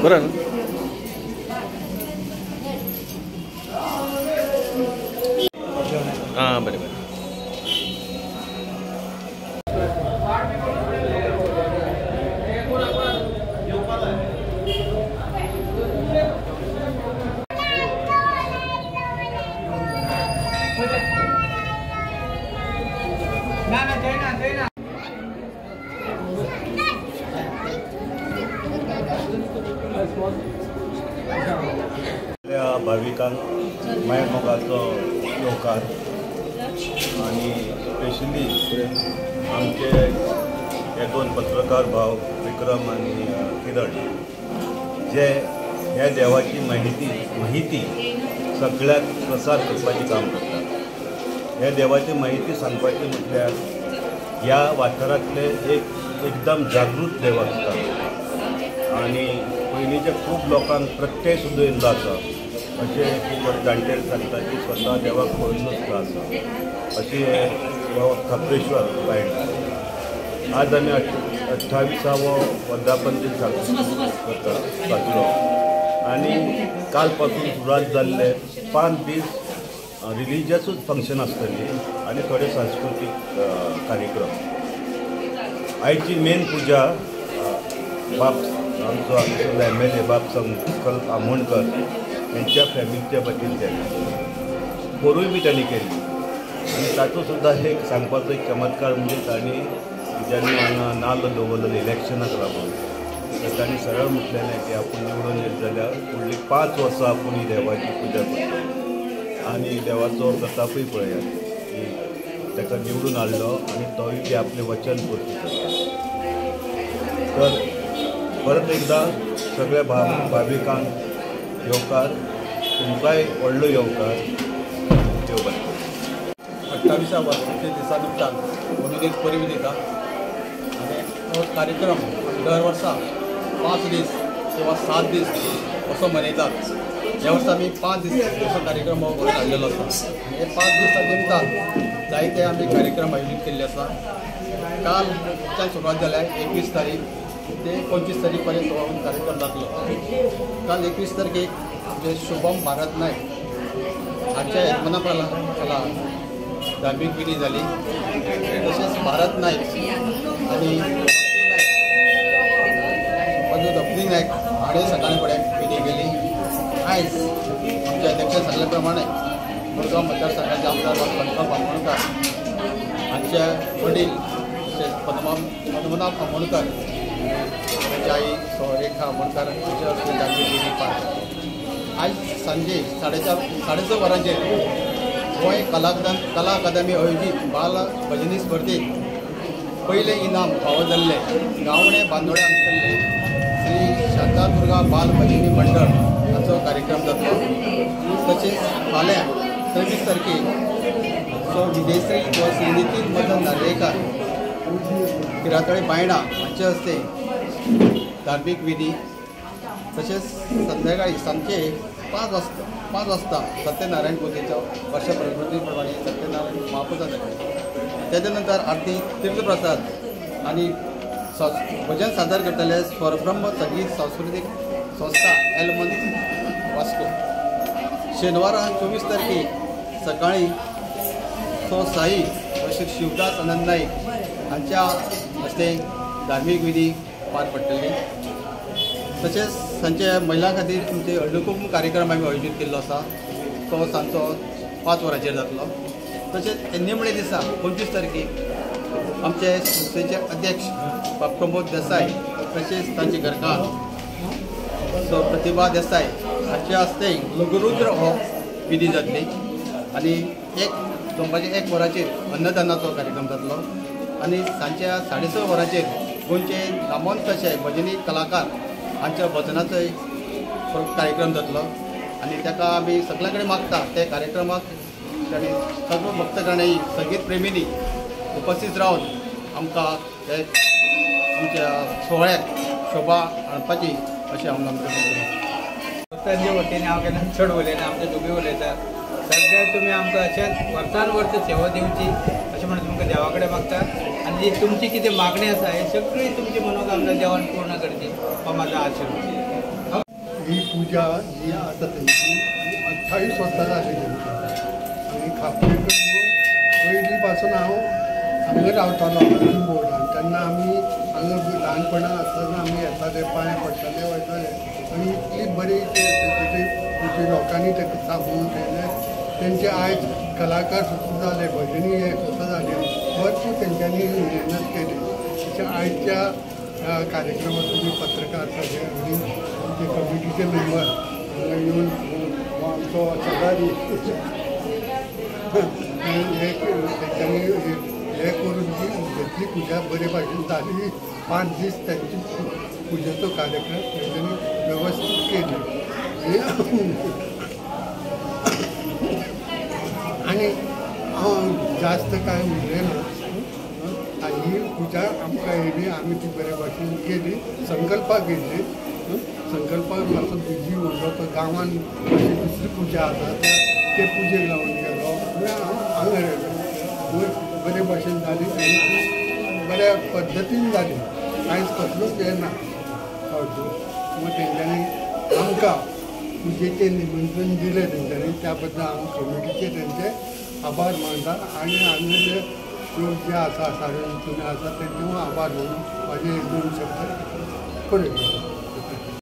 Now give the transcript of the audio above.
बरं ना? हां बरे बरे. भाविकांक मायमोगाचो येवकार आणि स्पेशली आमचे हे दोन पत्रकार भाव विक्रम आणि किरण जे ह्या देवाची माहिती सगळ्याक प्रसार करपाचें काम करतात. ह्या देवाची माहिती सांगपाची म्हटल्यार ह्या वाठारांतले एकदम जागृत देव आसता आणि पयलींच्या खूब लोकांक प्रत्यय सुद्दां येयल्लो आसा. अशें खूब जाणटे सांगता की स्वता देवाक पळयल्लो सुद्दां आसा. अशें खापरेश्वर बायण आज आमी 28वो वर्धापन दीस साजरो आनी काल पासून सुरवात जाल्ले 5 दीस रिलिजियसूच फंक्शन आसतली आनी थोडे सांस्कृतीक कार्यक्रम. आयची मेन पुजा बाब आमचो MLA बाब संकल्प आमोणकर यांच्या फॅमिलीच्या खातीर केली. पोरूय बी तांणी केली आनी तातूंत सुद्दां एक सांगपाचो एक चमत्कार म्हणजे तांणी ज्यांनी हांगा नाल्ल दवरलेले इलेक्शनाक लागून तर तांणी सरळ म्हटलेलें की आपूण निवडून येत जाल्यार फुडलीं 5 वर्सां आपूण ही देवाची पुजा करता आनी देवाचो प्रतापूय पळयात की ताका निवडून हाडलो आनी तोय बी आपलें वचन पूर्ती करता. तर परत एकदा सगळ्या भाविकांक येवकार, तुमकांय व्हडलो येवकार. देव बरें. 28व्या वर्धापन दिसा निमतान म्हणून एक परबी दिता आनी हो कार्यक्रम दर वर्सा 5 दीस किंवा 7 दीस असो मनयतात. ह्या वर्सा आमी 5 दीस असो कार्यक्रम हो घडोवन हाडलेलो आसा आनी हे 5 दिसा निमतान जायते आमी कार्यक्रम आयोजीत केल्ले आसा. कालच्यान सुरवात जाल्या 21 तारीख ते 25 तारीख पर्यंत हो कार्यक्रम जातलो. काल 21 तारखेक आमचे शुभम भारत नायक हांच्या येजमाना खाला धार्मीक विधी जाली. तशेंच भारत नायक आनी दपनी नायक हाणें सकाळीं फुडें विधी केली. आयज आमचे अध्यक्ष सांगले प्रमाणे मडगांव मतदारसंघाचे आमदार संकल्प आमोणकर हांचे वडील पद्मनाभ आमोणकर तांची आई रेखा आमोणकर हांचे हस्ते धार्मीक विधी पार. आयज सांजे 4:30 वरांचेर गोंय कला अकादमी आयोजीत बाल भजनी सर्तीत पयलें इनाम फावो जाल्ले गावणे बांदोडे हांगसरले श्री शांतादुर्गा बाल भजनी मंडळ हाचो कार्यक्रम जातलो. तशेंच फाल्यां 23 तारखेक विदेश्री व श्रीनिती मदन नार्वेकर पिरातळे बायणा हांचे हस्ते धार्मीक विधी. तशेंच संध्याकाळी सांजचे 5 वाजता सत्यनारायण पुजेचो वर्ष प्रकृती प्रमाणे सत्यनारायण महापूजा जातली. तेच्या नंतर आरती तीर्थप्रसाद आनी भजन सादर करतले स्वरब्रह्म संगीत सांस्कृतीक संस्था एलमन वास्को. शेनवारा 24 तारखेक सकाळीं साई श्री शिवदास आनंद नाईक हांच्या हस्ते धार्मीक विधी पार पडटली. तशेंच सांजे महिलां खातीर आमचे हळदुकुंकू कार्यक्रम आमी आयोजीत केल्लो आसा. तो सांजचो 5 वरांचेर जातलो. तशेंच निमणे दिसा 25 तारखेक आमचे संस्थेचे अध्यक्ष प्रमोद देसाय तशेंच तांची घरकान्न प्रतिभा देसाय हांच्या हस्ते लघुरुद्र हो विधी जातली आनी दनपारचे 1 वरांचेर अन्नदानाचो कार्यक्रम जातलो. आनी सांजच्या 6:30 वरांचेर गोंयचे नामवंत अशे भजनी कलाकार हांच्या भजनाचोय कार्यक्रम जातलो आनी ताका आमी सगळ्यां कडेन मागता ते कार्यक्रमाक ताणी सर्व भक्तगणांनी संगीत प्रेमींनी उपस्थित रावन आमकां हे आमच्या सोहळ्याक शोभा हाडपाची अशें हांव आमकां करता. तांचे वतीन हांव केन्ना चड उलयना, आमचे दोगूय उलयता. सगळे तुमी आमकां अशेंच वर्सान वर्स सेवा दिवची अशें म्हणून तुमकां देवा कडेन मागता आनी जी तुमची कितें मागणी आसा हे सगळी तुमची मनोकामना देवान पूर्ण करची हो म्हाजो आशिर्वाद. ही पूजा जी आता त्यांची 28 वर्सां जाली आणि खापरेकर पयलीं पासून हांव हांगा रावतालो बोर्डान तेन्ना आमी हांगा ल्हानपणा आसतना आमी येताले पांय पडटाले वयताले आनी इतली बरी तेजे लोकांनी तेका सांगून केलें तेंचे आयज कलाकार सुद्दां जाले भजनी हे सुद्दां जाले भरपूर तेंच्यांनी मेहनत केली तशें आयच्या कार्यक्रमात तुम्ही पत्रकार सगळे आणि तुमचे कमिटीचे मेंबर हांगा येवन आमचो शेजारी तेंच्यांनी हे करून जी घेतली पुजा बरे भाशेन जाली 5 दीस त्यांची पुजेचो कार्यक्रम तेंच्यांनी वेवस्थीत केली आणि जास्त काय म्हणलें ना ही पुजा आमकां येयली आमी ती बरे भाशेन केली संकल्पाक येयली संकल्पाक मातसो बिजी उरलो तो गांवान दुसरी पुजा आसा ते पुजेक लावन गेलो हांगा येयलो बरे भाशेन जाली आनी ती बऱ्या पद्दतीन जाली कांयच कसलोच हें ना मग तेंच्यांनी आमकां पुजेचें निमंत्रण दिलें तेंच्यांनी त्या बद्दल हांव कमिटीचे तेंचे आभार मानता आनी हांगले लोक जे आसा सारे आसा तेंचे आभार मानून म्हाजे 1-2 शब्द कळयता